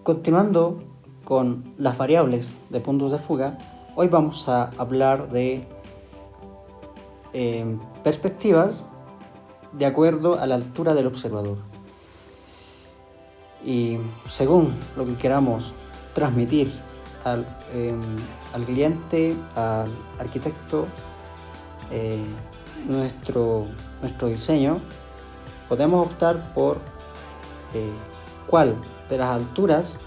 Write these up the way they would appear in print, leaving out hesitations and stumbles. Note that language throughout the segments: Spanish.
Continuando con las variables de puntos de fuga, hoy vamos a hablar de perspectivas de acuerdo a la altura del observador. Y según lo que queramos transmitir al cliente, al arquitecto, nuestro diseño, podemos optar por cuál de las alturas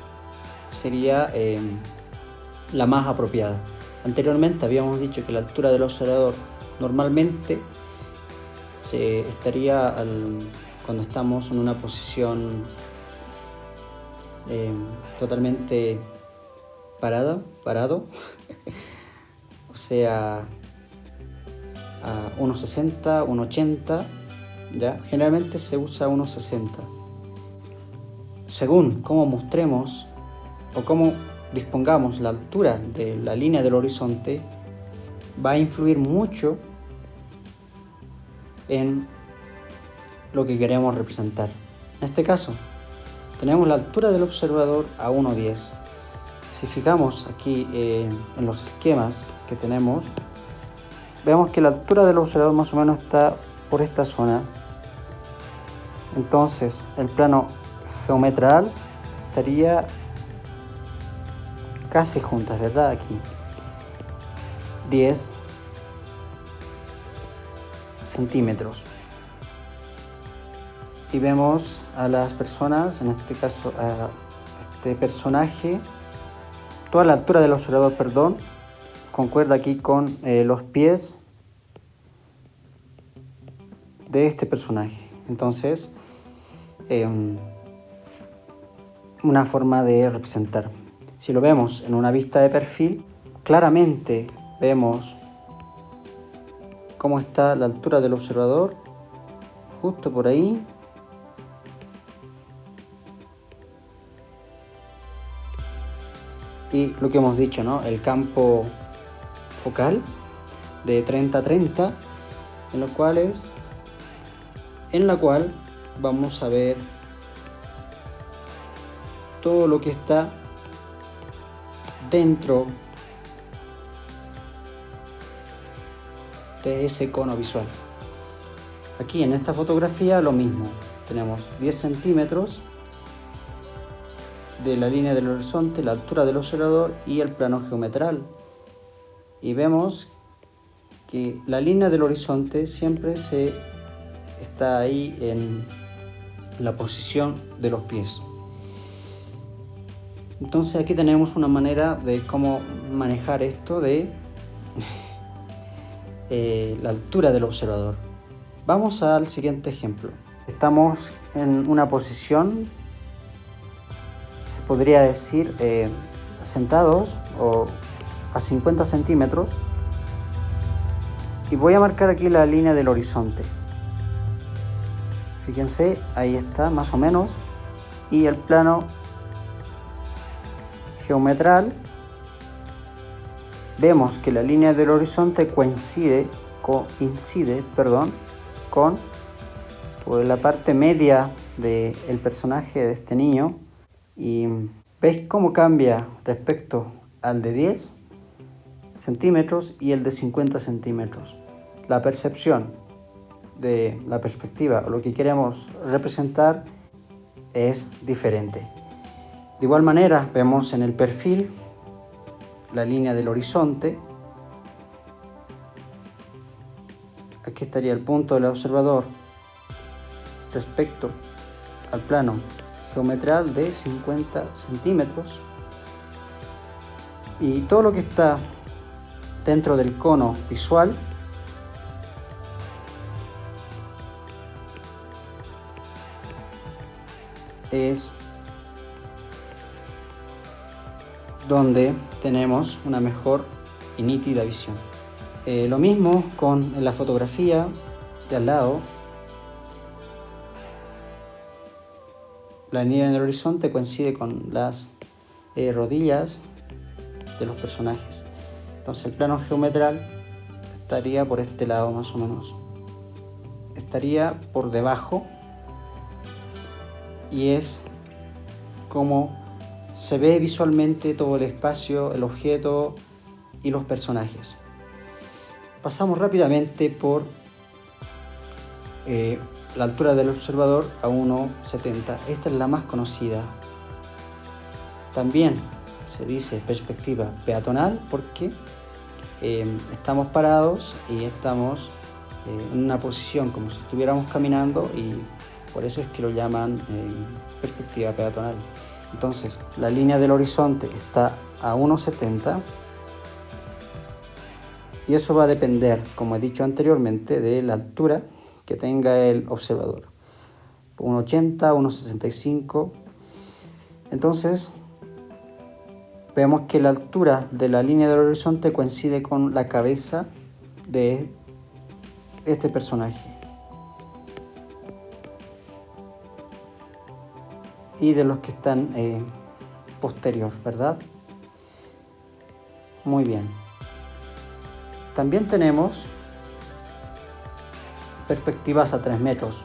sería la más apropiada. Anteriormente habíamos dicho que la altura del observador normalmente se estaría cuando estamos en una posición totalmente parado o sea, a 1,60, 1,80, ¿ya? Generalmente se usa 1,60. Según cómo mostremos o cómo dispongamos la altura de la línea del horizonte, va a influir mucho en lo que queremos representar. En este caso, tenemos la altura del observador a 1,10. Si fijamos aquí en los esquemas que tenemos, vemos que la altura del observador más o menos está por esta zona. Entonces, el plano geometral estaría casi juntas, ¿verdad? Aquí 10 centímetros. Y vemos a las personas, en este caso a este personaje, toda la altura del observador, concuerda aquí con los pies de este personaje. Entonces, una forma de representar. Si lo vemos en una vista de perfil, claramente vemos cómo está la altura del observador, justo por ahí. Y lo que hemos dicho, ¿no? El campo focal de 30-30, en la cual vamos a ver todo lo que está dentro de ese cono visual. Aquí en esta fotografía lo mismo, tenemos 10 centímetros de la línea del horizonte, la altura del observador y el plano geometral, y vemos que la línea del horizonte siempre está ahí en la posición de los pies. Entonces aquí tenemos una manera de cómo manejar esto de la altura del observador. Vamos al siguiente ejemplo. Estamos en una posición, se podría decir, sentados o a 50 centímetros, y voy a marcar aquí la línea del horizonte. Fíjense, ahí está más o menos, y el plano geometral, vemos que la línea del horizonte incide con la parte media del personaje de este niño. Y veis cómo cambia respecto al de 10 centímetros y el de 50 centímetros. La percepción de la perspectiva o lo que queremos representar es diferente. De igual manera, vemos en el perfil la línea del horizonte. Aquí estaría el punto del observador respecto al plano geometral de 50 centímetros. Y todo lo que está dentro del cono visual es donde tenemos una mejor y nítida visión. Lo mismo en la fotografía de al lado. La línea del horizonte coincide con las rodillas de los personajes. Entonces el plano geometral estaría por este lado más o menos. Estaría por debajo, y es como se ve visualmente todo el espacio, el objeto y los personajes. Pasamos rápidamente por la altura del observador a 1,70. Esta es la más conocida. También se dice perspectiva peatonal porque estamos parados y estamos en una posición como si estuviéramos caminando, y por eso es que lo llaman perspectiva peatonal. Entonces, la línea del horizonte está a 1,70 y eso va a depender, como he dicho anteriormente, de la altura que tenga el observador. 1,80, 1,65. Entonces, vemos que la altura de la línea del horizonte coincide con la cabeza de este personaje y de los que están posterior, ¿verdad? Muy bien. También tenemos perspectivas a 3 metros.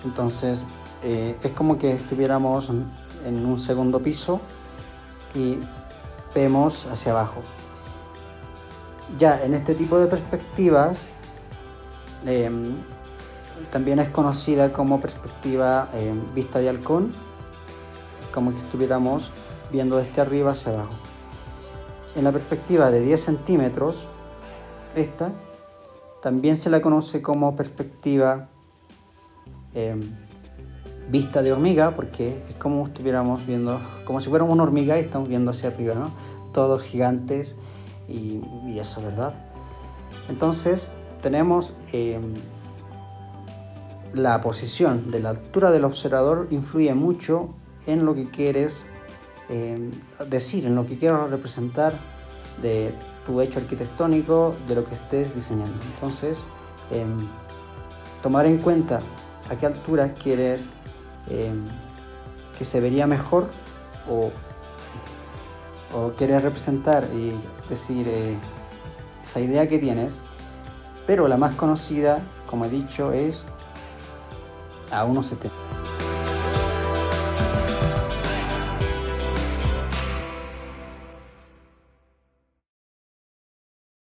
Entonces es como que estuviéramos en un segundo piso y vemos hacia abajo. Ya en este tipo de perspectivas también es conocida como perspectiva vista de halcón. Es como que estuviéramos viendo desde arriba hacia abajo. En la perspectiva de 10 centímetros, esta también se la conoce como perspectiva vista de hormiga, porque es como estuviéramos viendo, como si fuéramos una hormiga y estamos viendo hacia arriba, ¿no? Todos gigantes y eso, ¿verdad? Entonces tenemos la posición de la altura del observador influye mucho en lo que quieres decir, en lo que quieres representar de tu hecho arquitectónico, de lo que estés diseñando. Entonces, tomar en cuenta a qué altura quieres que se vería mejor o quieres representar y decir esa idea que tienes, pero la más conocida, como he dicho, es a 1,70.